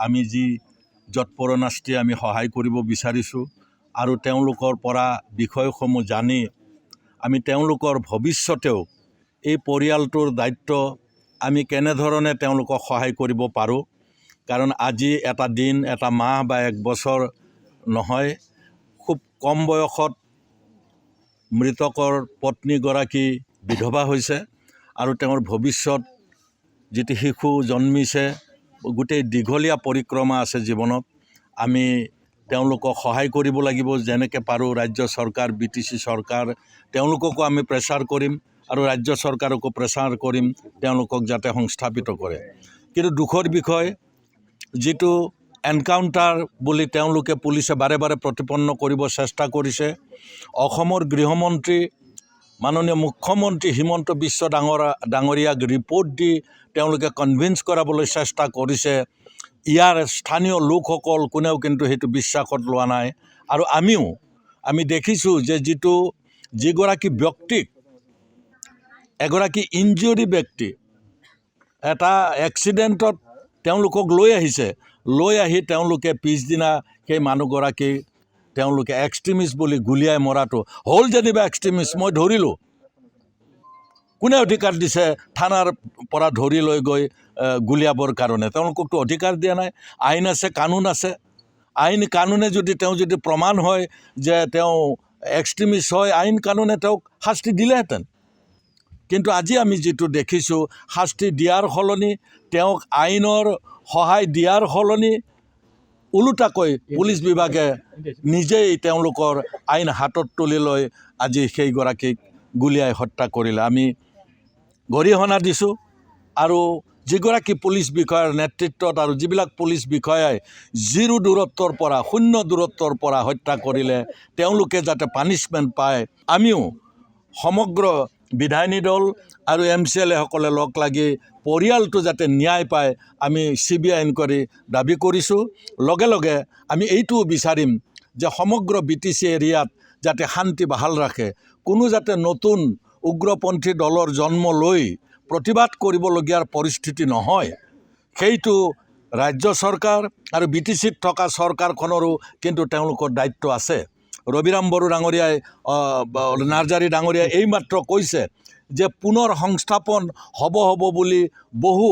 আমি যি যৎপৰোনাস্তি আমি সহায় কৰিব বিচাৰিছোঁ আৰু তেওঁলোকৰ পৰা বিষয়সমূহ জানি আমি তেওঁলোকৰ ভৱিষ্যতেও এই পৰিয়ালটোৰ দায়িত্ব আমি কেনেধৰণে তেওঁলোকক সহায় কৰিব পাৰোঁ। কাৰণ আজি এটা দিন, এটা মাহ বা এক বছৰ নহয়, খুব কম বয়সত মৃতকৰ পত্নীগৰাকী বিধৱা হৈছে আৰু তেওঁৰ ভৱিষ্যত যিটো শিশু জন্মিছে, গোটেই দীঘলীয়া পৰিক্ৰমা আছে জীৱনত। আমি তেওঁলোকক সহায় কৰিব লাগিব যেনেকৈ পাৰোঁ। ৰাজ্য চৰকাৰ, BTC চৰকাৰ, তেওঁলোককো আমি প্ৰেছাৰ কৰিম আৰু ৰাজ্য চৰকাৰকো প্ৰেছাৰ কৰিম তেওঁলোকক যাতে সংস্থাপিত কৰে। কিন্তু দুখৰ বিষয়, যিটো এনকাউণ্টাৰ বুলি তেওঁলোকে পুলিচে বাৰে বাৰে প্ৰতিপন্ন কৰিব চেষ্টা কৰিছে, অসমৰ গৃহমন্ত্ৰী মাননীয় মুখ্যমন্ত্ৰী হিমন্ত বিশ্ব ডাঙৰীয়াক ৰিপৰ্ট দি তেওঁলোকে কনভিন্স কৰাবলৈ চেষ্টা কৰিছে। ইয়াৰ স্থানীয় লোকসকল কোনেও কিন্তু সেইটো বিশ্বাসত লোৱা নাই। আৰু আমি দেখিছোঁ যে যিগৰাকী ব্যক্তিক, এগৰাকী ইনজুৰি ব্যক্তি এটা এক্সিডেণ্টত তেওঁলোকক লৈ আহি তেওঁলোকে পিছদিনা সেই মানুহগৰাকীক তেওঁলোকে এক্সট্ৰিমিষ্ট বুলি গুলিয়াই মৰাটো হ'ল। যেনিবা এক্সট্ৰিমিষ্ট মই ধৰিলোঁ, কোনে অধিকাৰ দিছে থানাৰ পৰা ধৰি লৈ গৈ গুলিয়াবৰ কাৰণে? তেওঁলোককতো অধিকাৰ দিয়া নাই। আইন আছে, কানুন আছে। আইন কানুনে যদি প্ৰমাণ হয় যে তেওঁ এক্সট্ৰিমিষ্ট হয়, আইন কানুনে তেওঁক শাস্তি দিলেহেঁতেন। কিন্তু আজি আমি যিটো দেখিছোঁ, শাস্তি দিয়াৰ সলনি, তেওঁক আইনৰ সহায় দিয়াৰ সলনি ওলোটাকৈ পুলিচ বিভাগে নিজেই তেওঁলোকৰ আইন হাতত তুলি লৈ আজি সেইগৰাকীক গুলিয়াই হত্যা কৰিলে। আমি গৰিহণা দিছোঁ আৰু যিগৰাকী পুলিচ বিষয়াৰ নেতৃত্বত আৰু যিবিলাক পুলিচ বিষয়াই শূন্য দূৰত্বৰ পৰা হত্যা কৰিলে তেওঁলোকে যাতে পানিছমেণ্ট পায়। আমিও সমগ্ৰ বিধায়িনী দল আৰু MCLA-সকলে লগ লাগি পৰিয়ালটো যাতে ন্যায় পায় আমি CBI ইনকুৱাৰী দাবী কৰিছোঁ। লগে লগে আমি এইটোও বিচাৰিম যে সমগ্ৰ BTC এৰিয়াত যাতে শান্তি বাহাল ৰাখে, কোনো যাতে নতুন উগ্ৰপন্থী দলৰ জন্ম লৈ প্ৰতিবাদ কৰিবলগীয়াৰ পৰিস্থিতি নহয়, সেইটো ৰাজ্য চৰকাৰ আৰু BTCত থকা চৰকাৰখনৰো কিন্তু তেওঁলোকৰ দায়িত্ব আছে। ৰবিৰাম বড়ো ডাঙৰীয়াই, নাৰ্জাৰী ডাঙৰীয়াই এইমাত্ৰ কৈছে যে পুনৰ সংস্থাপন হ'ব বুলি বহু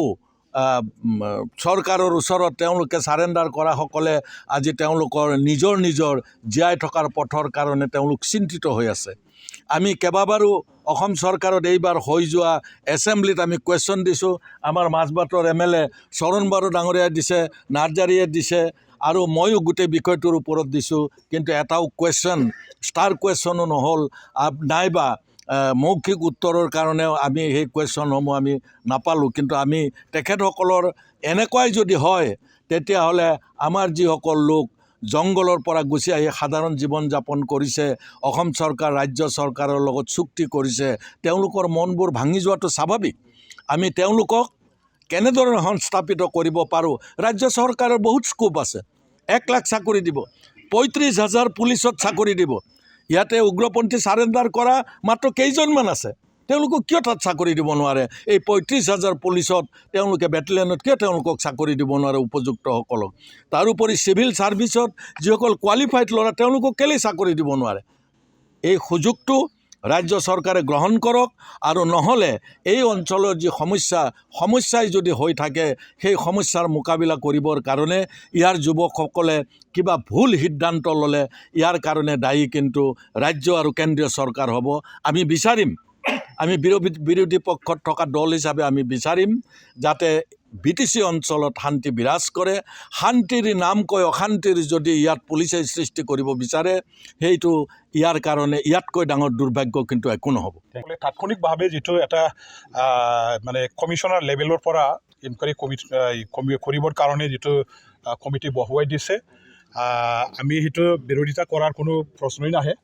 চৰকাৰৰ ওচৰত তেওঁলোকে চাৰেণ্ডাৰ কৰাসকলে আজি তেওঁলোকৰ নিজৰ জীয়াই থকাৰ পথৰ কাৰণে তেওঁলোক চিন্তিত হৈ আছে। আমি কেইবাবাৰো অসম চৰকাৰত এইবাৰ হৈ যোৱা এছেম্বলিত আমি কুৱেশ্যন দিছোঁ। আমাৰ মাজবাটৰ MLA চৰণ বড়ো ডাঙৰীয়াই দিছে, নাৰ্জাৰীয়ে দিছে আৰু ময়ো গোটেই বিষয়টোৰ ওপৰত দিছোঁ। কিন্তু এটাও ষ্টাৰ কুৱেশ্যনো নহ'ল, নাইবা মৌখিক উত্তৰৰ কাৰণেও আমি সেই কুৱেশ্যনসমূহ আমি নাপালোঁ। কিন্তু আমি তেখেতসকলৰ এনেকুৱাই যদি হয়, তেতিয়াহ'লে আমাৰ যিসকল লোক জংঘলৰ পৰা গুচি আহি সাধাৰণ জীৱন যাপন কৰিছে, অসম চৰকাৰ ৰাজ্য চৰকাৰৰ লগত চুক্তি কৰিছে, তেওঁলোকৰ মনবোৰ ভাঙি যোৱাটো স্বাভাৱিক। আমি তেওঁলোকক কেনেদৰে সংস্থাপিত কৰিব পাৰোঁ? ৰাজ্য চৰকাৰৰ বহুত স্কোপ আছে। 1 লাখ চাকৰি দিব, 35,000 পুলিচত চাকৰি দিব। ইয়াতে উগ্ৰপন্থী চাৰেণ্ডাৰ কৰা মাত্ৰ কেইজনমান আছে, তেওঁলোকক কিয় তাত চাকৰি দিব নোৱাৰে? এই 35,000 পুলিচত তেওঁলোকে বেটেলিয়নত কিয় তেওঁলোকক চাকৰি দিব নোৱাৰে উপযুক্তসকলক? তাৰোপৰি চিভিল ছাৰ্ভিচত যিসকল কোৱালিফাইড ল'ৰা তেওঁলোকক কেলেই চাকৰি দিব নোৱাৰে? এই সুযোগটো ৰাজ্য চৰকাৰে গ্ৰহণ কৰক। আৰু নহ'লে এই অঞ্চলৰ যি সমস্যাই যদি হৈ থাকে, সেই সমস্যাৰ মোকাবিলা কৰিবৰ কাৰণে ইয়াৰ যুৱকসকলে কিবা ভুল সিদ্ধান্ত ল'লে ইয়াৰ কাৰণে দায়ী কিন্তু ৰাজ্য আৰু কেন্দ্ৰীয় চৰকাৰ হ'ব। আমি বিচাৰিম, আমি বিৰোধী পক্ষত থকা দল হিচাপে আমি বিচাৰিম যাতে BTC অঞ্চলত শান্তি বিৰাজ কৰে। শান্তিৰ নাম কৈ অশান্তিৰ যদি ইয়াত পুলিচে সৃষ্টি কৰিব বিচাৰে, সেইটো ইয়াৰ কাৰণে ইয়াতকৈ ডাঙৰ দুৰ্ভাগ্য কিন্তু একো নহ'ব। তাৎক্ষণিকভাৱে যিটো এটা মানে কমিশ্যনাৰ লেভেলৰ পৰা ইনকুৱাৰী কৰিবৰ কাৰণে যিটো কমিটি বহুৱাই দিছে, আমি সেইটো বিৰোধিতা কৰাৰ কোনো প্ৰশ্নই নাহে।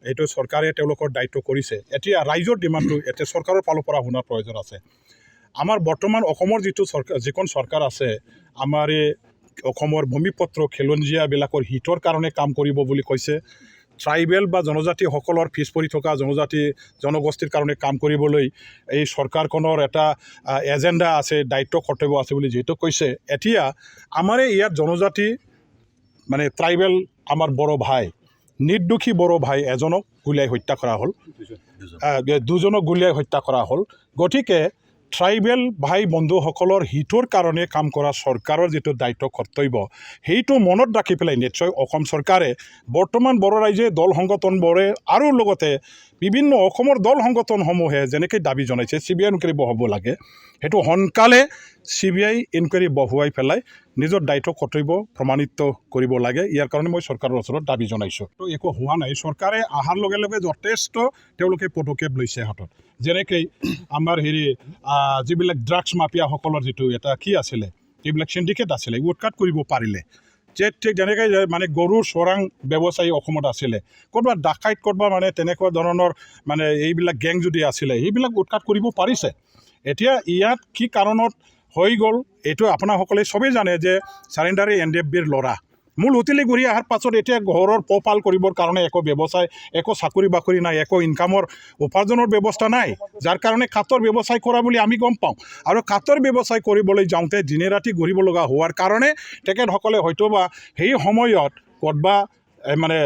এইটো চৰকাৰে তেওঁলোকৰ দায়িত্ব কৰিছে। এতিয়া ৰাইজৰ ডিমাণ্ডটো এতিয়া চৰকাৰৰ ফালৰ পৰা শুনাৰ প্ৰয়োজন আছে। আমাৰ বৰ্তমান অসমৰ যিখন চৰকাৰ আছে, আমাৰ এই অসমৰ ভূমিপত্ৰ খিলঞ্জীয়াবিলাকৰ হিতৰ কাৰণে কাম কৰিব বুলি কৈছে। ট্ৰাইবেল বা জনজাতিসকলৰ পিছ পৰি থকা জনগোষ্ঠীৰ কাৰণে কাম কৰিবলৈ এই চৰকাৰখনৰ এটা এজেণ্ডা আছে, দায়িত্ব কৰ্তব্য আছে বুলি যিহেতু কৈছে, এতিয়া আমাৰে ইয়াত জনজাতি মানে ট্ৰাইবেল আমাৰ বড়ো ভাই, নিৰ্দোষী বড়ো ভাই এজনক গুলীয়াই হত্যা কৰা হ'ল, দুজনক গুলীয়াই হত্যা কৰা হ'ল। গতিকে ট্ৰাইবেল ভাই বন্ধুসকলৰ হিতৰ কাৰণে কাম কৰা চৰকাৰৰ যিটো দায়িত্ব কৰ্তব্য, সেইটো মনত ৰাখি পেলাই নিশ্চয় অসম চৰকাৰে বৰ্তমান বড়ো ৰাইজে দল সংগঠনবোৰে আৰু লগতে বিভিন্ন অসমৰ দল সংগঠনসমূহে যেনেকৈ দাবী জনাইছে CBI ইনকুৱাৰী বহাব লাগে, সেইটো সোনকালে CBI ইনকুৱাৰী বহুৱাই পেলাই নিজৰ দায়িত্ব কৰ্তব্য প্ৰমাণিত কৰিব লাগে। ইয়াৰ কাৰণে মই চৰকাৰৰ ওচৰত দাবী জনাইছোঁ। তো একো হোৱা নাই, চৰকাৰে অহাৰ লগে লগে যথেষ্ট তেওঁলোকে পদক্ষেপ লৈছে হাতত। যেনেকৈ আমাৰ যিবিলাক ড্ৰাগছ মাফিয়াসকলৰ যিটো এটা কি আছিলে, যিবিলাক চিণ্ডিকেট আছিলে, উৎখাত কৰিব পাৰিলে। ঠিক যেনেকৈ মানে গৰুৰ চোৰাং ব্যৱসায়ী অসমত আছিলে, ক'ৰবাত ডাকাইত ক'ৰবাত মানে তেনেকুৱা ধৰণৰ মানে এইবিলাক গেং যদি আছিলে, সেইবিলাক উৎখাত কৰিব পাৰিছে। এতিয়া ইয়াত কি কাৰণত হৈ গ'ল এইটো আপোনাসকলে চবেই জানে যে চাৰেণ্ডাৰী NDFBৰ ল'ৰা মূল হোটেলে ঘূৰি অহাৰ পাছত এতিয়া ঘৰৰ পোহপাল কৰিবৰ কাৰণে একো ব্যৱসায়, একো চাকৰি বাকৰি নাই, একো ইনকামৰ উপাৰ্জনৰ ব্যৱস্থা নাই, যাৰ কাৰণে কাঠৰ ব্যৱসায় কৰা বুলি আমি গম পাওঁ। আৰু কাঠৰ ব্যৱসায় কৰিবলৈ যাওঁতে দিনে ৰাতি ঘূৰিব লগা হোৱাৰ কাৰণে তেখেতসকলে হয়তোবা সেই সময়ত ক'ৰবা মানে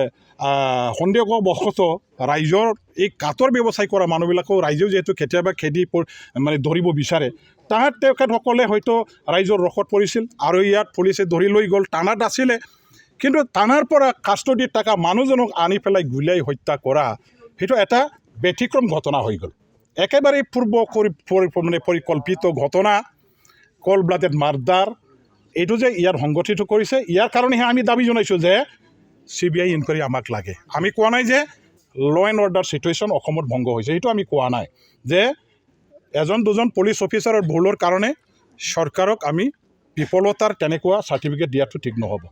সন্দেহবশতঃ ৰাইজৰ এই কাঠৰ ব্যৱসায় কৰা মানুহবিলাকো ৰাইজেও যিহেতু কেতিয়াবা খেদি মানে ধৰিব বিচাৰে, তেখেতসকলে হয়তো ৰাইজৰ ৰসত পৰিছিল আৰু ইয়াত পুলিচে ধৰি লৈ গ'ল। টানাত আছিলে, কিন্তু টানাৰ পৰা কাষ্টডিত থকা মানুহজনক আনি পেলাই গুলীয়াই হত্যা কৰা, সেইটো এটা ব্যতিক্ৰম ঘটনা হৈ গ'ল। একেবাৰে মানে পৰিকল্পিত ঘটনা, কল ব্লাডেড মাৰ্ডাৰ, এইটো যে ইয়াত সংগঠিত কৰিছে, ইয়াৰ কাৰণেহে আমি দাবী জনাইছোঁ যে CBI ইনকুৱাৰী আমাক লাগে। আমি কোৱা নাই যে ল এণ্ড অৰ্ডাৰ চিটুৱেশ্যন অসমত ভংগ হৈছে, সেইটো আমি কোৱা নাই যে এজন দুজন পুলিচ অফিচাৰৰ ভুলৰ কাৰণে চৰকাৰক আমি বিফলতাৰ তেনেকুৱা চাৰ্টিফিকেট দিয়াটো ঠিক নহ'ব।